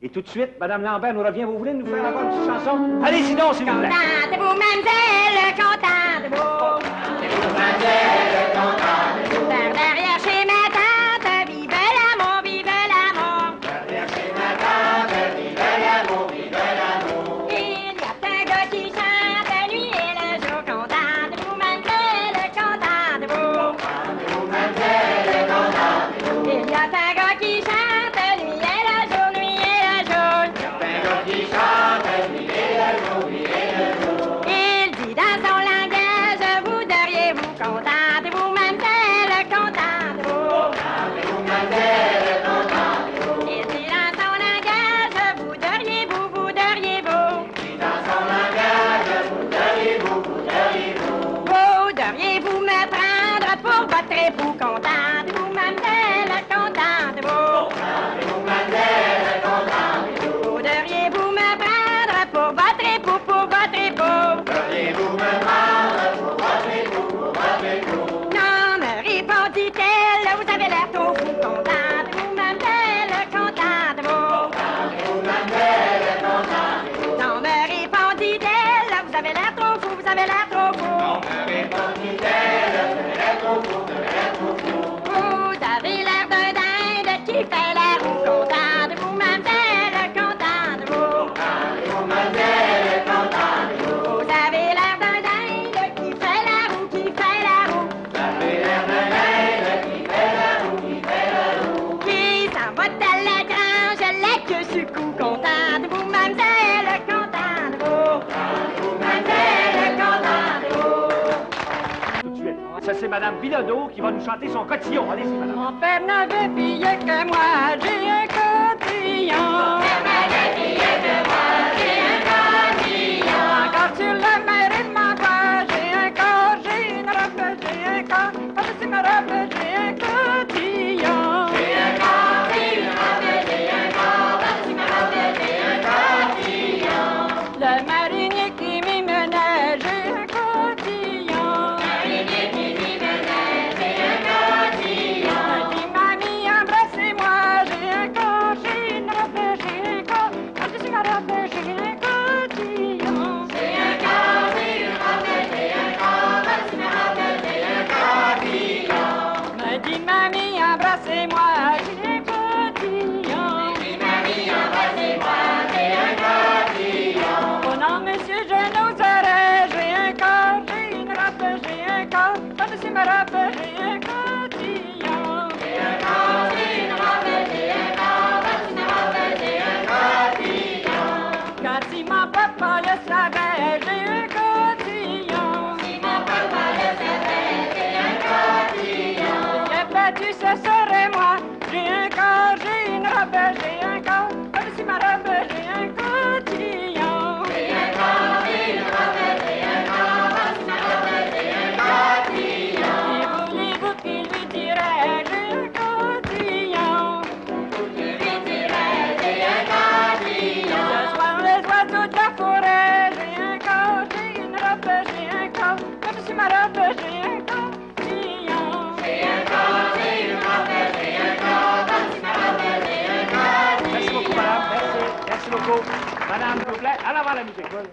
Et tout de suite, Madame Lambert nous revient. Vous voulez nous faire encore une petite chanson? Allez-y donc, s'il vous plaît. Contente-vous, mademoiselle, contente-vous. Contentez-vous, mademoiselle, contentez-vous. Par derrière chez ma tante, vive l'amour, vive l'amour. Derrière chez ma tante, vive l'amour, vive l'amour. Il y a un gars qui chante la nuit et le jour. Contente-vous, mademoiselle, contente-vous. Contentez-vous, mademoiselle, contentez-vous. Il y a un gars qui chante la nuit et le jour, nuit et le jour. Un gars qui chante, nuit et le jour, nuit et le jour. Il dit dans son langage, vous devriez vous contentez-vous, mademoiselle, contentez-vous. Contentez-vous, mademoiselle, contentez-vous. Il dit dans son langage, vous devriez-vous, vous devriez-vous. Dit dans son langage, vous devriez-vous, vous devriez-vous. Vous devriez-vous me prendre pour votre époux, contentez-vous, mademoiselle, contentez-vous. Contentez-vous, mademoiselle, contentez-vous. Vous devriez-vous me prendre pour votre époux, pour votre époux. Devriez-vous me prendre pour votre époux, pour votre époux. Non, me répondit-elle, vous avez l'air trop fou, contentez-vous, mademoiselle, contentez-vous. Contentez-vous, mademoiselle, contentez-vous. Non, me répondit-elle, vous avez l'air trop fou, vous avez l'air trop fou. On me répondit-elle, vous avez l'air trop fou, vous avez l'air trop fou. Vous avez l'air d'un dinde qui fait la roue, contentez-vous, mademoiselle, contentez-vous. Contentez-vous, mademoiselle, contentez-vous. Vous avez l'air d'un dinde qui fait la roue, qui fait la roue. Vous avez l'air d'un aide qui fait la roue, qui fait la roue. Qui s'en va à la grange, la queue sur le cou, contentez-vous, mademoiselle, contentez-vous. Contentez-vous, mademoiselle, contentez-vous. Tout de suite. Ça, c'est Madame Bilodeau qui va nous chanter son cotillon. Allez-y, Madame. Mon père n'avait pillé que moi, j'ai un cotillon. Encore sur la mer, il m'envoie, j'ai un corps, j'ai une robe, j'ai un corps, par-dessus ma robe, j'ai un cotillon. J'ai un corps, j'ai une robe, j'ai un corps, par-dessus ma robe, j'ai un cotillon. Le marinier qui m'y menait, j'ai un cotillon. Marinier qui m'y menait, j'ai un cotillon. Il dit, mamie, embrassez-moi, j'ai un corps, j'ai une robe, j'ai un corps, par-dessus ma robe, j'ai un cotillon. J'ai un corps, j'ai une robe, j'ai un corps, par-dessus ma robe, j'ai un cotillon. Me dit, mamie, embrassez-moi, j'ai un cotillon. Dis, mamie, embrassez-moi, j'ai un cotillon. Oh non, monsieur, je n'oserais, j'ai un corps, j'ai une robe, j'ai un corps, par-dessus ma robe, j'ai un cotillon. J'ai un corps, j'ai une robe, j'ai un corps, par-dessus ma robe, j'ai un cotillon. Quand si mon papa le savait, j'ai un cotillon. Si mon papa le savait, j'ai un cotillon. J'ai battu, ce serait moi, j'ai un corps, j'ai une robe, j'ai un corps, par-dessus ma robe, j'ai un cotillon. J'ai un corps, j'ai une robe, j'ai un corps, par-dessus ma robe, j'ai un cotillon. Et voulez-vous qu'il lui dirait, j'ai un cotillon. Tu lui dirais, j'ai un cotillon. Ce soir, les oiseaux de la forêt, j'ai un corps, j'ai une robe, j'ai un corps, par-dessus ma robe, j'ai un cotillon. J'ai un corps, j'ai une robe, j'ai un corps, par-dessus ma robe, j'ai un Merci beaucoup, cotillon. Madame. Merci. Merci beaucoup. Madame, s'il vous plaît. En avant la musique. Voilà.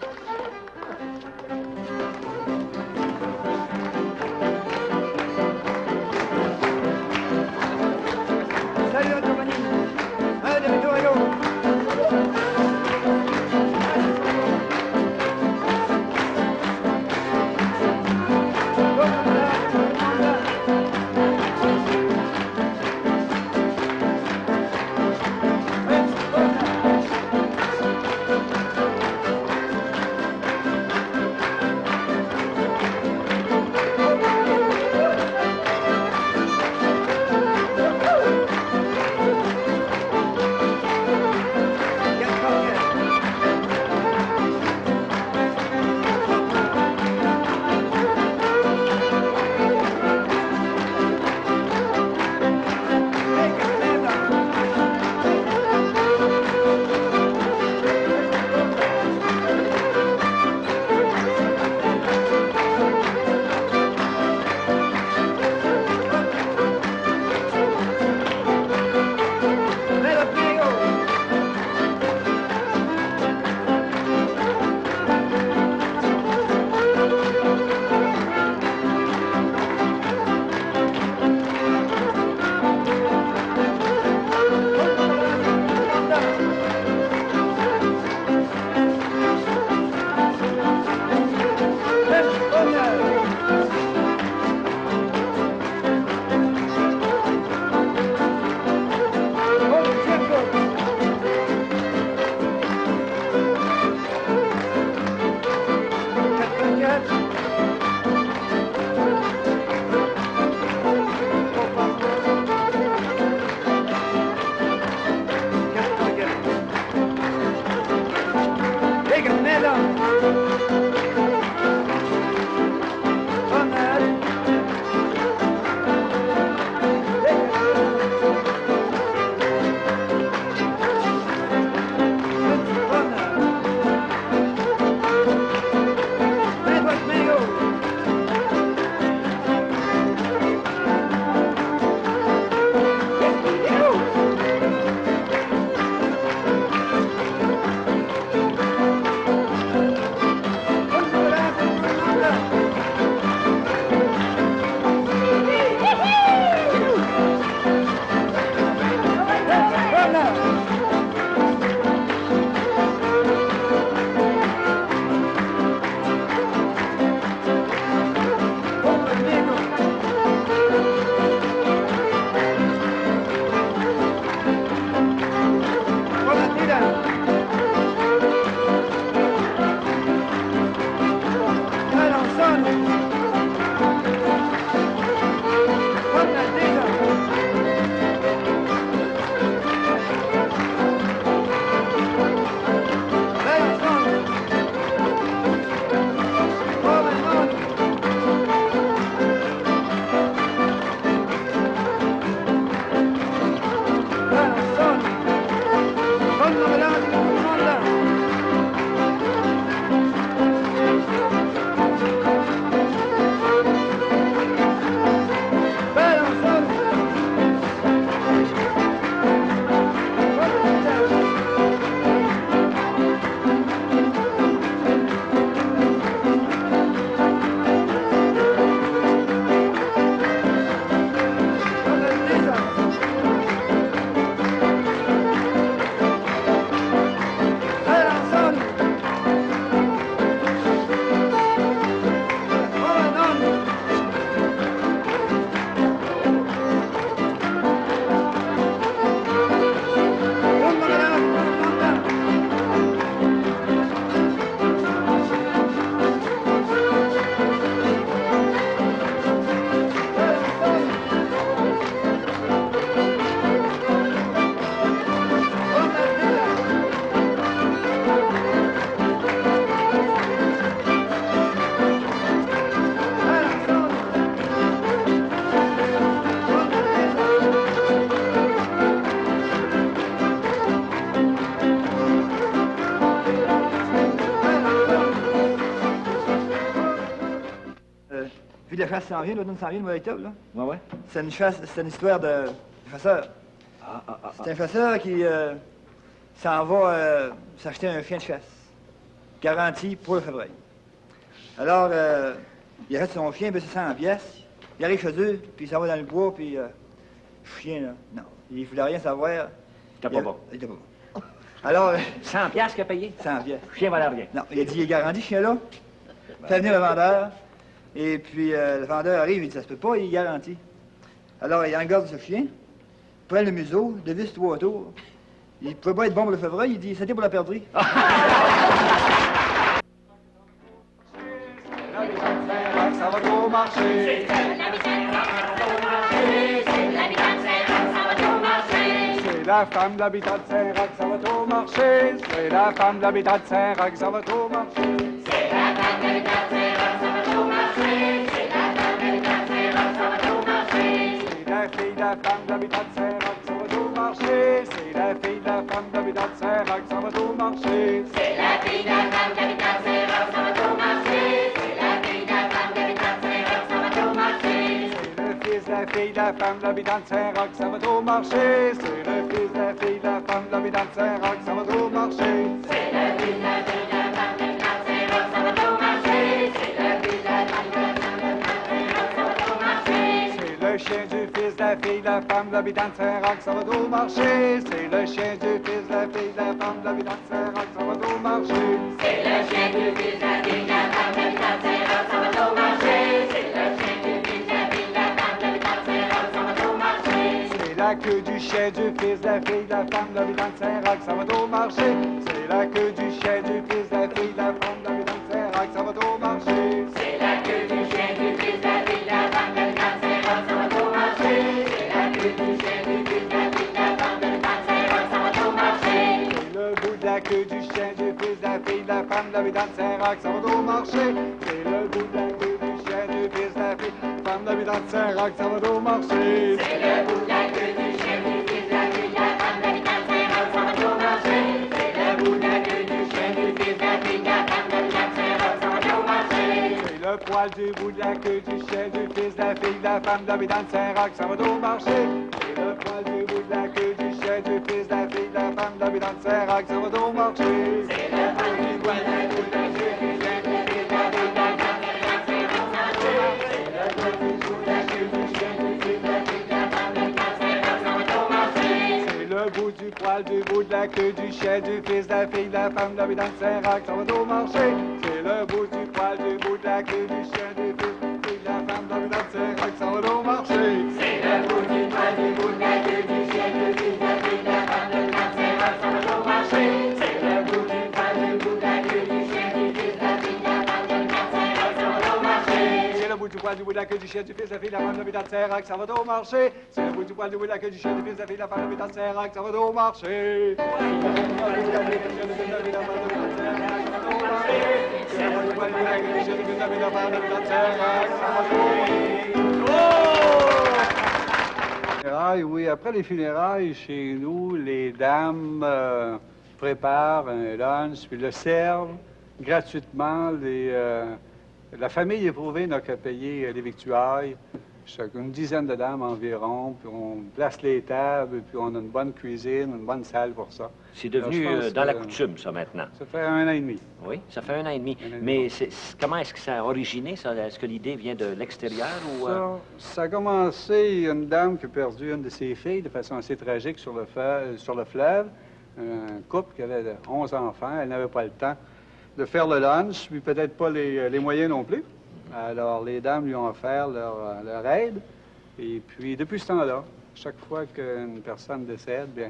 Salut, Anthony. Un demi-tour à l'autre. Puis la chasse s'en vient, l'automne s'en vient, le mois d'octobre, là. Ouais. C'est une chasse, c'est une histoire de chasseur. C'est un chasseur qui s'en va s'acheter un chien de chasse. Garanti pour le février. Alors, il arrête son chien, puis c'est 100 pièces. Il arrive chez eux, puis il s'en va dans le bois, puis chien, là, non. Il voulait rien savoir. T'as pas bon. Il était pas bon. Alors, 100 piastres qu'il a payé? 100 pièces. Chien valait rien. Non, il a dit, il est garanti, ce chien-là. Fait venir le vendeur. Et puis, le vendeur arrive, il dit, ça se peut pas, il est garanti. Alors, il engorge ce chien, prend le museau, dévisse 3 tours. Il pouvait pas être bon pour le février, il dit, c'était pour la perdrix. Ça va trop marcher. C'est la femme de l'habitat de Saint-Roch, ça va trop marcher. C'est la femme de l'habitat de Saint-Roch, ça va trop marcher. C'est la femme de l'habitat de Saint-Roch, ça va trop marcher. C'est la femme de l'habitat de Saint-Roch, ça va trop marcher. C'est la fille de la femme de l'habitat de Saint-Roch, ça va trop marcher. C'est la fille de la femme de l'habitat de Saint-Roch, ça va trop marcher. C'est la fille de la femme de l'habitat de Saint-Roch, ça va trop marcher. C'est la fille de la femme de l'habitat de Saint-Roch, ça va trop marcher. C'est le fils de la fille de la femme de l'habitant de Saint-Roch, ça va trop marcher. C'est le fils de la fille de la femme de l'habitant de Saint-Roch, ça va trop marcher. C'est la fille de la fille de la femme de l'habitant de Saint-Roch, ça va trop marcher. C'est la fille de la femme de l'habitant de Saint-Roch, ça va trop marcher. C'est le chien du fils de la fille de la femme de l'habitant de Saint-Roch, ça va trop marcher. C'est le chien du fils de la fille de la femme de l'habitant de Saint-Roch, ça va trop marcher. C'est le chien du fils de la fille de la femme de l'habitant de Saint-Roch, ça va trop marcher. C'est le chien du fils de la fille de la femme de l'habitant de Saint-Roch, ça va trop marcher. C'est la queue du chien du fils de la fille de la femme de l'habitant de Saint-Roch, ça va trop marcher. C'est la queue du chien du fils de la fille de la femme de l'habitant de Saint-Roch, ça va trop marcher. C'est la queue du chien du fils de la fille de la femme de l'habitant de Saint-Roch, ça va trop marcher. C'est la queue du chien du fils de la fille de la femme de l'habitant de Saint-Roch, ça va trop marcher. C'est le bout de la queue du chien du fils de la fille de la femme de l'habitant de Saint-Roch, ça va trop marcher. C'est le bout de la queue du chien du fils de la fille de la femme de l'habitant de Saint-Roch, ça va trop marcher. C'est le bout de la queue du chien du fils de la fille de la femme de l'habitant de Saint-Roch, ça va trop marcher. C'est le bout de la queue du chien du fils de la fille de la femme de l'habitant de Saint-Roch, ça va trop marcher. C'est le poil du bout de la queue du chien du fils de la fille de la femme de l'habitant de Saint-Roch, ça va trop marcher. C'est le poil du bout de la queue du chien du fils de la fille de la femme de l'habitant de Saint-Roch, ça va trop marcher. C'est le bout du poil du bout de la queue du chien du fils de la fille de la femme de l'habitant de Saint-Roch, ça va trop marcher. C'est le bout du bout de la queue du chien du fils de la fille de la femme de l'habitant de Saint-Roch, ça va trop marcher. C'est le bout du poil du bout de la queue du chien du fils de la fille de la femme de l'habitant de Saint-Roch, ça va trop marcher. C'est le bout du poil du bout de la queue du chien du fils de la fille de la femme de l'habitant de Saint-Roch, ça va trop marcher. C'est le bout du poil du bout de la queue du chien du fils de la fille de la femme de l'habitant de Saint-Roch, ça va trop marcher. C'est le bout du poil du bout de la queue du chien du fils de la fille de la femme de l'habitant de Saint-Roch, ça va trop marcher. C'est le bout du poil du bout de la queue du chien du fils de la fille de la femme de l'habitant de Saint-Roch, ça va trop marcher. C'est le bout du poil du bout de la queue du chien du fils de la fille de la femme de l'habitant de Saint-Roch, ça va trop marcher. Oui, après les funérailles, chez nous, les dames préparent un lunch, puis le servent gratuitement. La famille éprouvée n'a qu'à payer les victuailles. Une dizaine de dames environ, puis on place les tables, puis on a une bonne cuisine, une bonne salle pour ça. C'est devenu Alors, je pense dans la que coutume, ça, maintenant. Ça fait 1 an et demi. Oui, ça fait 1 an et demi. Un an et demi. Mais comment est-ce que ça a originé, ça? Est-ce que l'idée vient de l'extérieur ou... Ça a commencé, une dame qui a perdu une de ses filles de façon assez tragique sur le fleuve. Un couple qui avait 11 enfants, elle n'avait pas le temps de faire le lunch, puis peut-être pas les moyens non plus. Alors, les dames lui ont offert leur aide. Et puis, depuis ce temps-là, chaque fois qu'une personne décède, bien,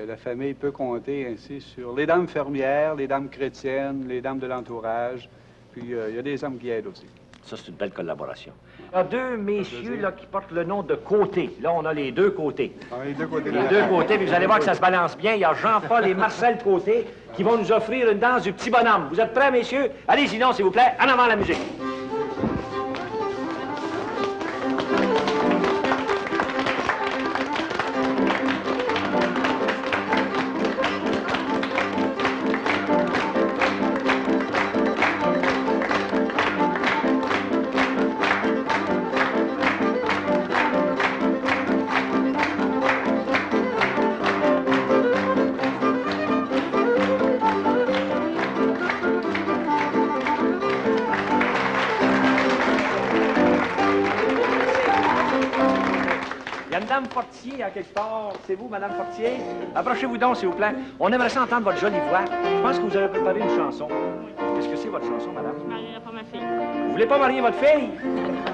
la famille peut compter ainsi sur les dames fermières, les dames chrétiennes, les dames de l'entourage. Puis, il y a des hommes qui aident aussi. Ça, c'est une belle collaboration. Il y a 2 messieurs là, qui portent le nom de Côté. Là, on a les 2 côtés. Ah, les deux côtés. Les 2 côtés, puis vous allez voir que ça se balance bien. Il y a Jean-Paul et Marcel Côté qui vont nous offrir une danse du petit bonhomme. Vous êtes prêts, messieurs? Allez-y donc, s'il vous plaît. En avant la musique. une dame Fortier, à quelque part. C'est vous, Madame Fortier? Approchez-vous donc, s'il vous plaît. On aimerait ça entendre votre jolie voix. Je pense que vous avez préparé une chanson. Qu'est-ce que c'est, votre chanson, madame? Je marierai pas ma fille. Vous voulez pas marier votre fille?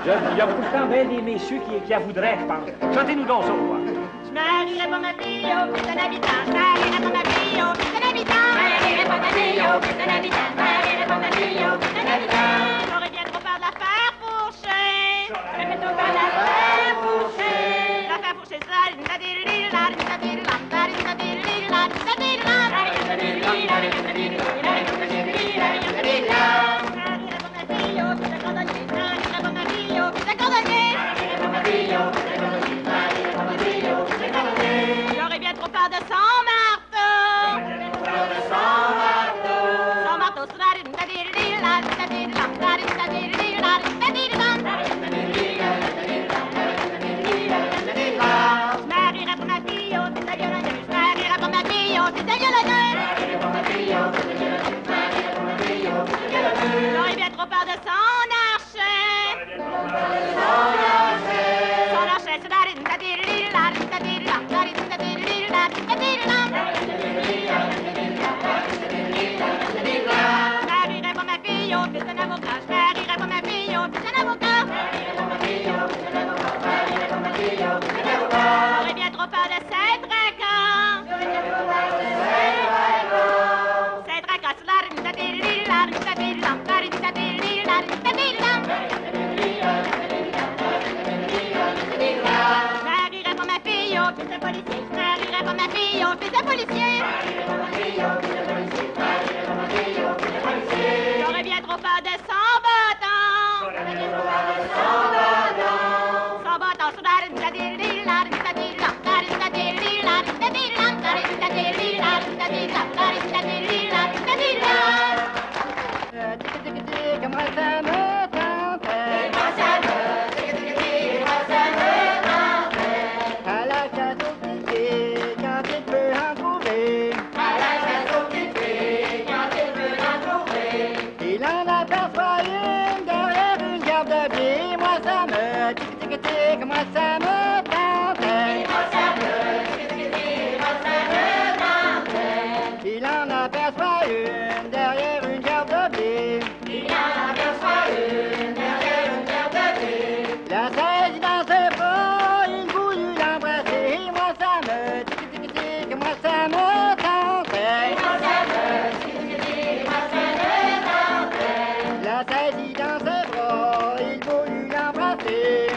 Il y a beaucoup de temps, bien des messieurs qui la voudraient, je pense. Chantez-nous donc ça, quoi. Je marierai pas ma fille au fils d'un habitant. Je marierai pas ma fille au fils d'un habitant. Je marierai pas ma fille au fils d'un habitant. Je marierai pas ma fille au fils d'un habitant. J'aurais bien trop peur de la faire fourcher. J'aurais bien trop peur de la faire fourcher. La faire fourcher, ça, j'aurais bien trop peur de son marteau. Son marteau, je marierai pas ma fille au fils d'un violonneux. Je marierai pas ma fille au fils d'un violonneux. J'aurais bien trop peur de son archer. Son archer, c'est je marierai pas ma fille au fils d'un avocat. Je marierai pas ma fille au fils d'un avocat. J'aurais bien trop peur de ces dragons. Ces dragons, je marierai pas ma fille au fils d'un policier. Je marierai pas ma fille au fils d'un policier. J'aurais bien trop peur de son bâton. Son bâton, Moi ça me tente. À la chasse aux piquets, quand il peut en trouver. Il en aperçoit une derrière une garde de blé. Moi ça me tic-tic-tic, moi ça me tente. Il en aperçoit une derrière une garde de blé. La saisit dans ses bras, il voulut l'embrasser. Moi ça me tic-tic-tic, moi ça me tente. La saisit dans ses bras, il voulut l'embrasser.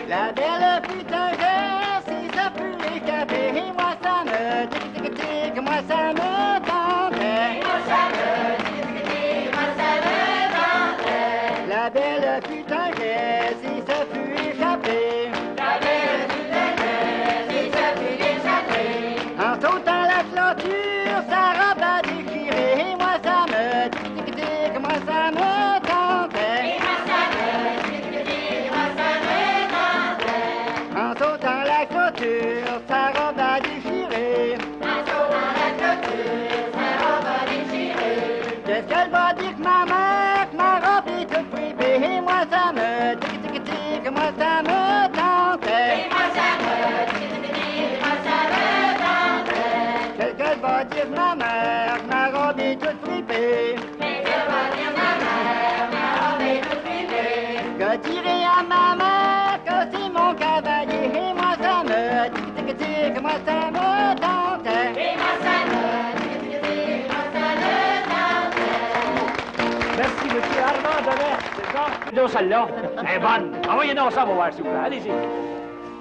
La belle fut un geste, si ça put échapper. Moi ça me tic-tic-tic, moi ça me tente. La belle fut un geste, si ça fut échappé. En sautant la clôture, sa robe a déchiré. Moi ça me tic-tic-tic, moi ça me tente. En sautant la clôture, sa robe a déchiré. Qu'est-ce qu'elle va dire que ma mère, que ma robe est toute fripée. Moi ça me tic-tic-tic, moi ça me tente. Qu'est-ce qu'elle va dire que ma mère, que ma robe est toute fripée. Que dirai à ma mère que c'est mon cavalier. Et moi ça me tic-tic-tic, moi ça me tente. Merci, monsieur Armand Donnet. C'est ça? Non, celle-là. Elle est bonne. Envoyez donc ça, on va voir, s'il vous plaît. Allez-y.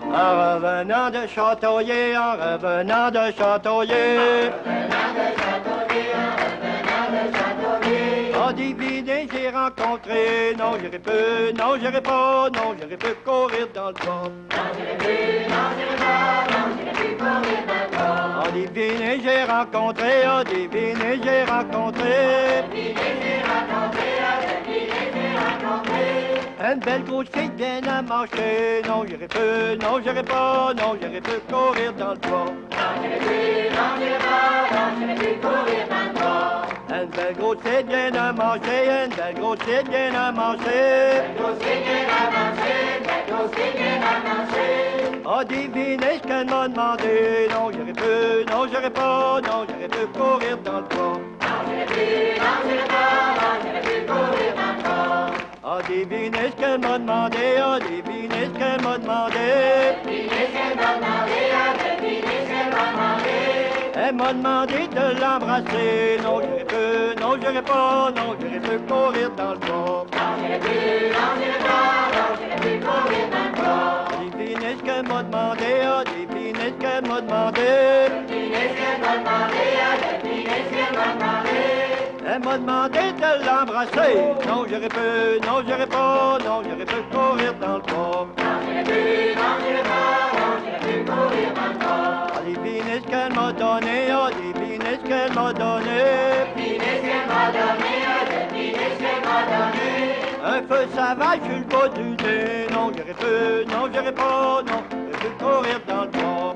En revenant de Châteauguay, en revenant de Châteauguay. En diviné, j'ai rencontré, non, j'irai peu, non, j'irai pas, non, j'irai peu courir dans le bois. En diviné, j'ai rencontré, en diviné, j'ai rencontré. Une belle grosse fille bien à marcher, non, j'irai peu, non, j'irai pas, non, j'irai peu courir dans le bois. Une belle grosse tête bien à manger, une belle grosse tête bien à manger. Oh, devinez ce qu'elle m'a demandé. Non, j'aurais pu, non, j'aurais pas, non, j'aurais pu courir dans le bois. Oh, devinez ce qu'elle m'a demandé, oh, devinez ce qu'elle m'a demandé. Elle m'a demandé de l'embrasser. Non, j'aurais pu, non, j'aurais pas, non, j'aurais pu courir dans le bois. Devinez ce qu'elle m'a demandé, oh, devinez ce qu'elle m'a demandé. Elle m'a demandé de l'embrasser. Non, j'aurais pu, non, j'aurais pas, non, j'aurais pu courir dans le bois. Oh, devinez ce qu'elle m'a donné, oh, devinez ce qu'elle m'a donné. Un feu sauvage sur le bout du nez. Non, j'aurais pu, non, j'aurais pas, non, j'aurais pu courir dans le bois.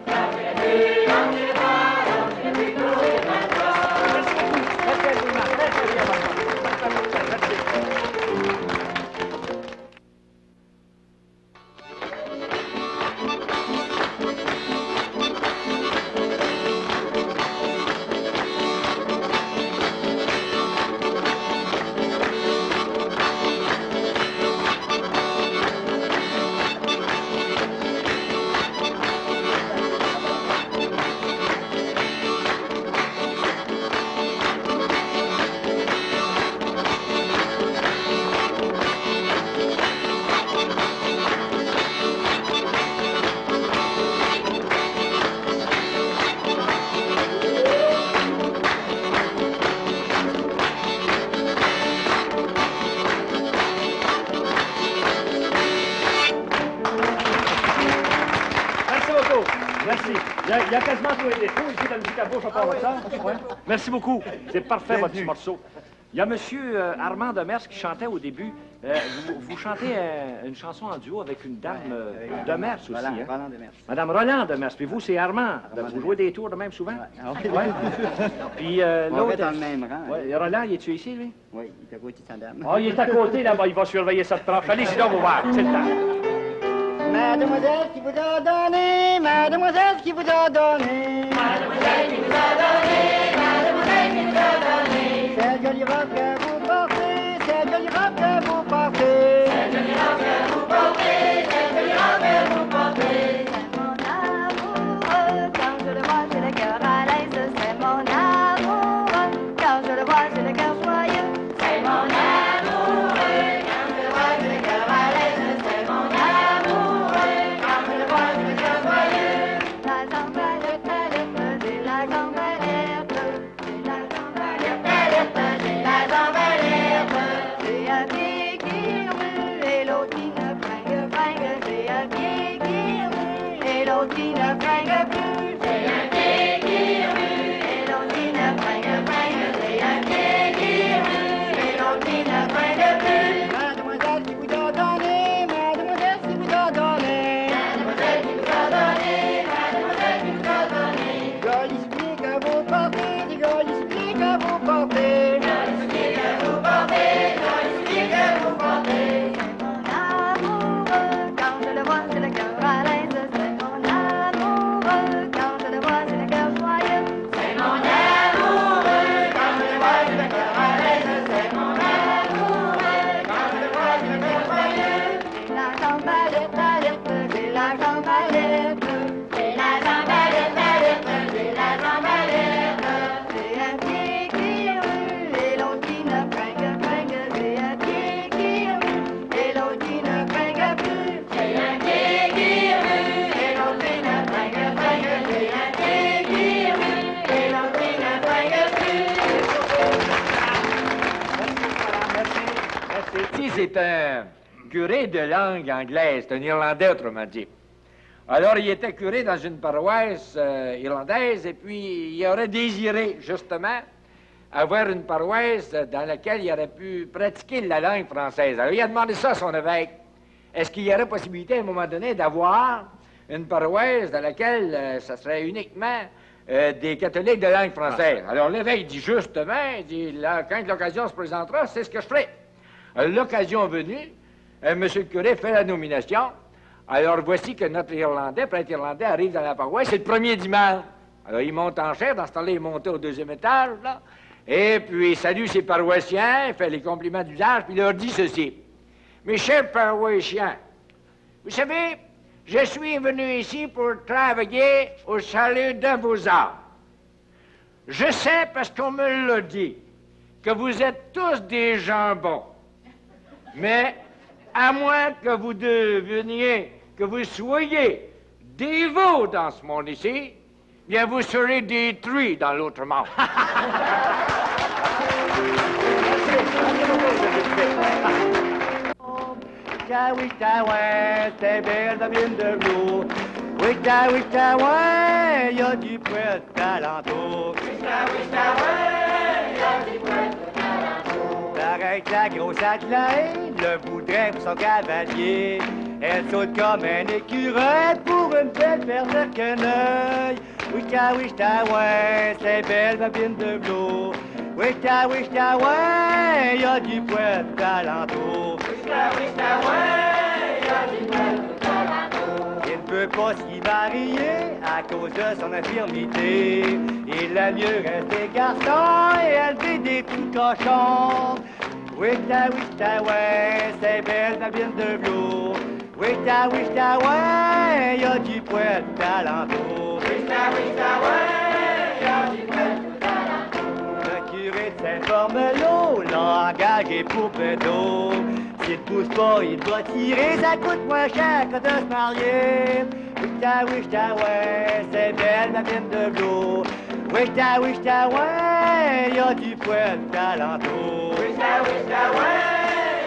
Il y a quasiment tous les défauts ici dans le musique à bouche à part ça. Ouais. Merci beaucoup. C'est parfait, votre petit morceau. Il y a M. Armand Demers qui chantait au début. Vous chantez une chanson en duo avec une dame Demers aussi. Roland Hein? Demers. Madame Roland Demers. Puis vous, c'est Armand. Vous jouez des tours de même souvent? Oui. Ouais. Puis On l'autre... est dans le même rang. Ouais, Roland, il est-tu ici, lui? Oui, il est à côté de sa dame. Ah, il est à côté, là-bas. Il va surveiller cette tranche. Allez, sinon, vous voir. C'est le temps. Mademoiselle qui vous a donné, mademoiselle qui vous a donné. Mademoiselle qui vous a donné, mademoiselle qui vous a donné. Cette jolie robe que vous portez, cette jolie robe que vous portez. Cette jolie robe que vous portez, cette jolie robe que vous portez. C'est mon amour, quand je le vois, j'ai le cœur à l'aise. C'est mon amour, quand je le vois, j'ai le cœur joyeux. C'est mon amour, quand je le vois, j'ai le cœur à l'aise. C'est mon amour, quand je le vois, j'ai le cœur joyeux. La jambe alerte, alerte, j'ai la jambe alerte. J'ai la jambe alerte, alerte, j'ai la jambe alerte. J'ai un pied qui remue et l'autre qui ne fringue, fringue. J'ai un pied qui remue et l'autre qui ne fringue plus. J'ai un pied qui remue et l'autre qui ne fringue, fringue. J'ai un pied qui remue et l'autre qui ne fringue plus. Mademoiselle qui vous a donné, mademoiselle qui vous a donné. Mademoiselle qui vous a donné, mademoiselle qui vous a donné. Jolis pieds que vous portez, des jolis pieds que vous portez. Jolis pieds que vous portez, jolis pieds que vous portez. C'est mon amour, quand je le vois, j'ai le cœur à l'aise. C'est mon amour, quand je le vois, j'ai le cœur joyeux. C'est mon amour, quand je le vois, j'ai le cœur à l'aise. C'est mon amour, quand je le vois, j'ai le cœur joyeux. J'ai la jambe alerte, alerte, j'ai la jambe alerte. J'ai la jambe alerte, alerte, j'ai la jambe alerte. J'ai un pied qui remue et l'autre qui ne fringue, fringue. J'ai un pied qui remue et l'autre qui ne fringue plus. J'ai un pied qui remue et l'autre qui ne fringue, fringue. J'ai un pied qui remue et l'autre qui ne fringue plus. Merci. C'est un curé de langue anglaise, c'est un Irlandais, autrement dit. Alors, il était curé dans une paroisse irlandaise et puis il aurait désiré, justement, avoir une paroisse dans laquelle il aurait pu pratiquer la langue française. Alors, il a demandé ça à son évêque. Est-ce qu'il y aurait possibilité, à un moment donné, d'avoir une paroisse dans laquelle ça serait uniquement des catholiques de langue française. Alors l'évêque dit justement, il dit, là, quand l'occasion se présentera, c'est ce que je ferai. Alors, l'occasion venue, monsieur le curé fait la nomination. Alors voici que notre Irlandais, prêtre irlandais, arrive dans la paroisse, c'est le premier dimanche. Alors il monte en chair, dans ce temps-là, il montait au deuxième étage, là, et puis il salue ses paroissiens, il fait les compliments d'usage, puis il leur dit ceci. Mes chers paroissiens, vous savez, je suis venu ici pour travailler au salut de vos âmes. Je sais, parce qu'on me l'a dit, que vous êtes tous des gens bons. Mais, à moins que vous deveniez, que vous soyez dévots dans ce monde ici, bien vous serez détruits dans l'autre monde. Ouais, c'est belle la vigne de l'eau. Oui, ouais, y a du poète d'alentour. Oui, ouais, y a du poète d'alentour. Pareil que la grosse Adelaide, le voudrait pour son cavalier. Elle saute comme un écureuil pour une belle paire de quenouilles. Oui, ouais, c'est belle la vigne de l'eau. Oui, ouais, y a du poète d'alentour. Il ne peut pas s'y marier à cause de son infirmité. Il a mieux rester garçon et élever des petits cochons. Oui, ouais, c'est belle la vigne de l'eau. Oui, ouais, y a du poète d'alentour. Oui, ouais, y a du poète d'alentour. Le curé de Saint-Formelo l'a engagé pour pédo. S'il ne pousse pas, il doit tirer, ça coûte moins cher que de se marier. Oui, ouais, c'est belle la vigne de l'eau. Oui, ouais, y a du poète d'alentour. Oui, ouais,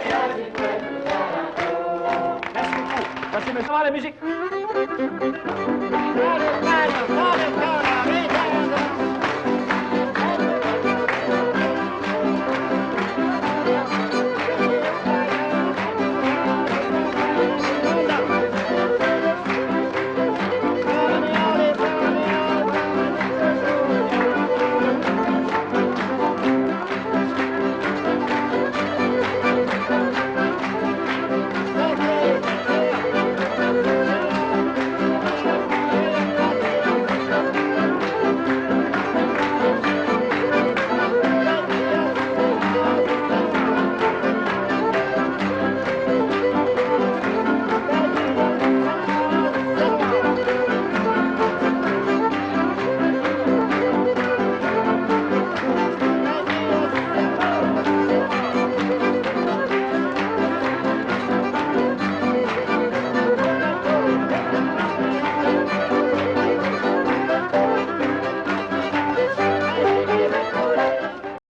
y a du poète d'alentour. Merci beaucoup. Merci, monsieur. La musique.